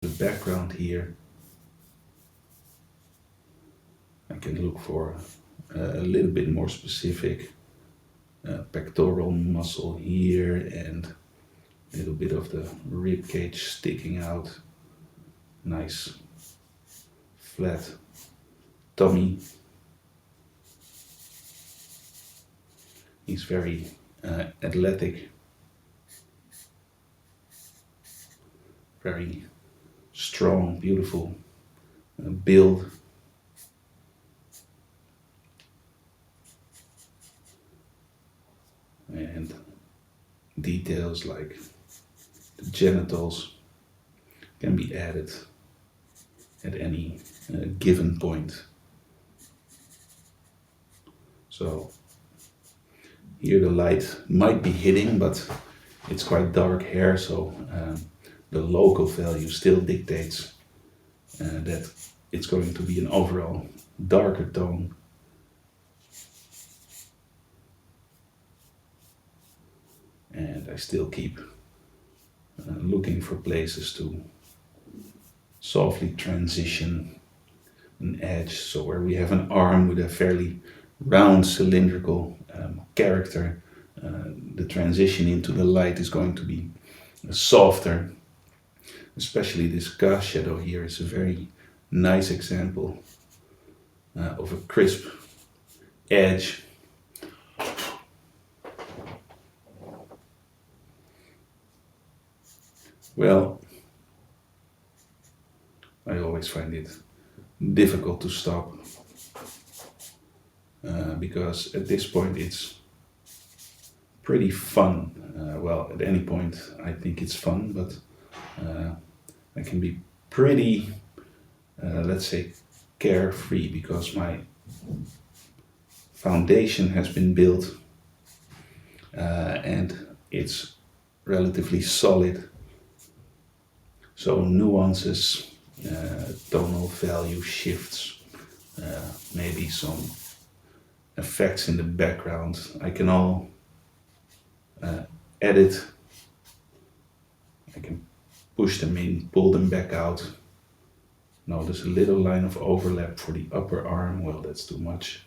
the background here, I can look for a little bit more specific pectoral muscle here and a little bit of the rib cage sticking out. Nice flat tummy. He's very athletic, very strong, beautiful build. And details like the genitals can be added at any given point. So here the light might be hitting, but it's quite dark hair, so the local value still dictates that it's going to be an overall darker tone. And I still keep looking for places to softly transition an edge. So where we have an arm with a fairly round cylindrical character, the transition into the light is going to be softer. Especially this cast shadow here is a very nice example of a crisp edge. Well, I always find it difficult to stop because at this point it's pretty fun. Well, at any point I think it's fun, but I can be pretty, let's say, carefree because my foundation has been built and it's relatively solid. So nuances, tonal value shifts, maybe some effects in the background, I can all edit. I can push them in, pull them back out. Now there's a little line of overlap for the upper arm. Well, that's too much.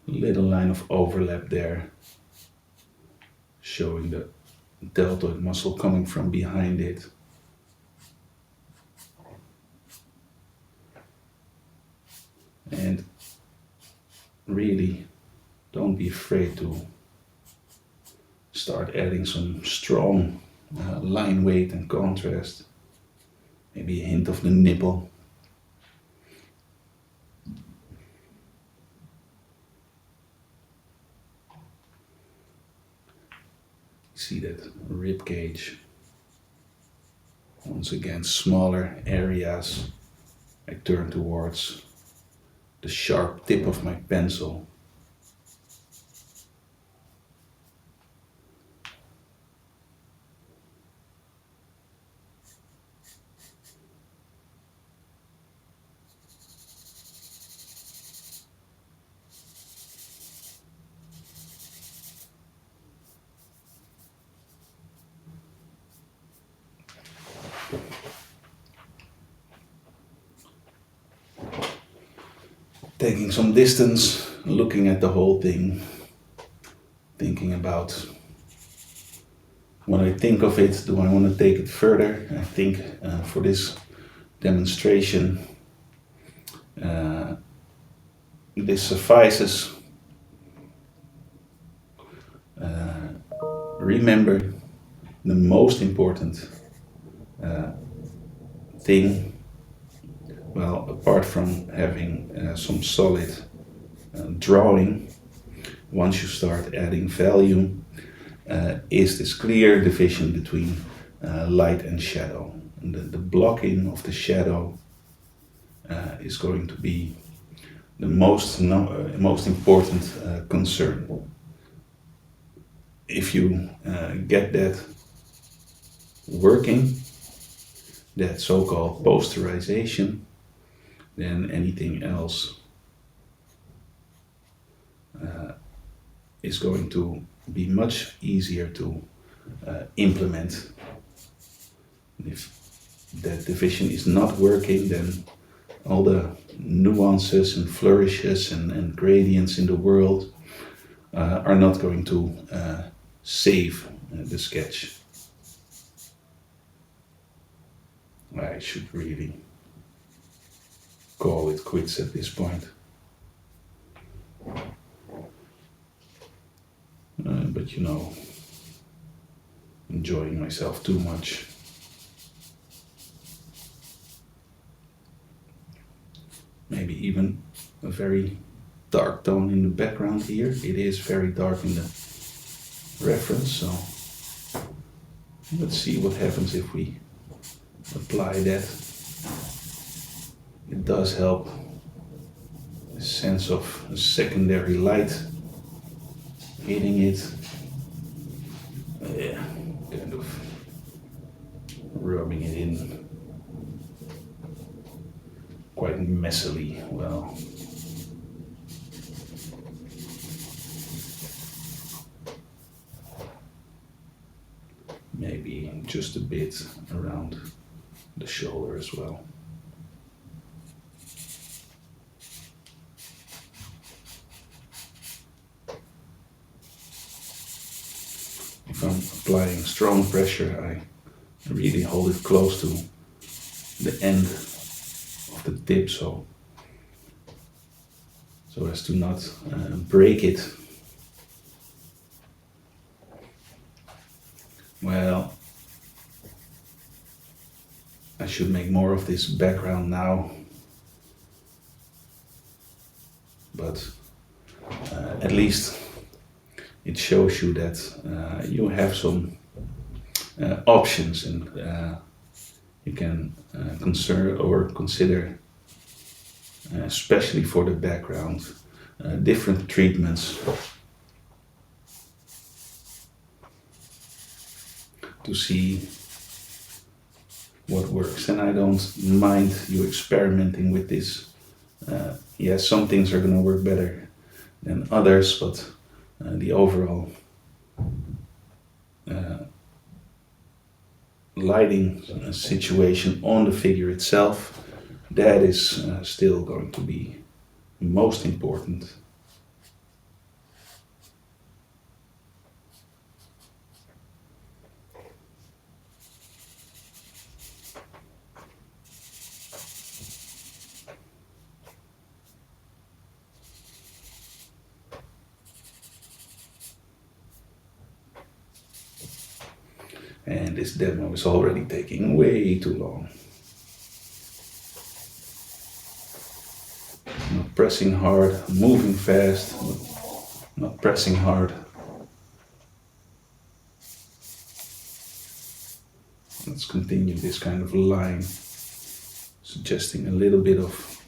Little line of overlap there, showing the deltoid muscle coming from behind it. And really don't be afraid to start adding some strong line weight and contrast. Maybe a hint of the nipple. See that rib cage. Once again, smaller areas I turn towards the sharp tip of my pencil. Taking some distance, looking at the whole thing, thinking about when I think of it, do I want to take it further? I think for this demonstration, this suffices. Remember the most important thing. Well, apart from having some solid drawing, once you start adding value, is this clear division between light and shadow. And the blocking of the shadow is going to be the most important concern. If you get that working, that so-called posterization, then anything else is going to be much easier to implement. If that division is not working, then all the nuances and flourishes and gradients in the world are not going to save the sketch. I should really call it quits at this point. But you know, enjoying myself too much. Maybe even a very dark tone in the background here. It is very dark in the reference, so let's see what happens if we apply that. It does help a sense of a secondary light hitting it. Yeah, kind of rubbing it in quite messily. Well, maybe just a bit around the shoulder as well. If I'm applying strong pressure, I really hold it close to the end of the tip, so as to not break it. Well, I should make more of this background now, but at least it shows you that you have some options, and you can consider, especially for the background, different treatments to see what works. And I don't mind you experimenting with this. Yes, some things are going to work better than others, but the overall lighting situation on the figure itself, that is still going to be most important. And this demo is already taking way too long. Not pressing hard, moving fast, not pressing hard. Let's continue this kind of line, suggesting a little bit of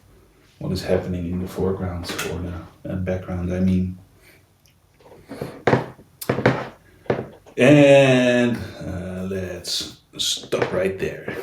what is happening in the foreground, or the background, I mean. And let's stop right there.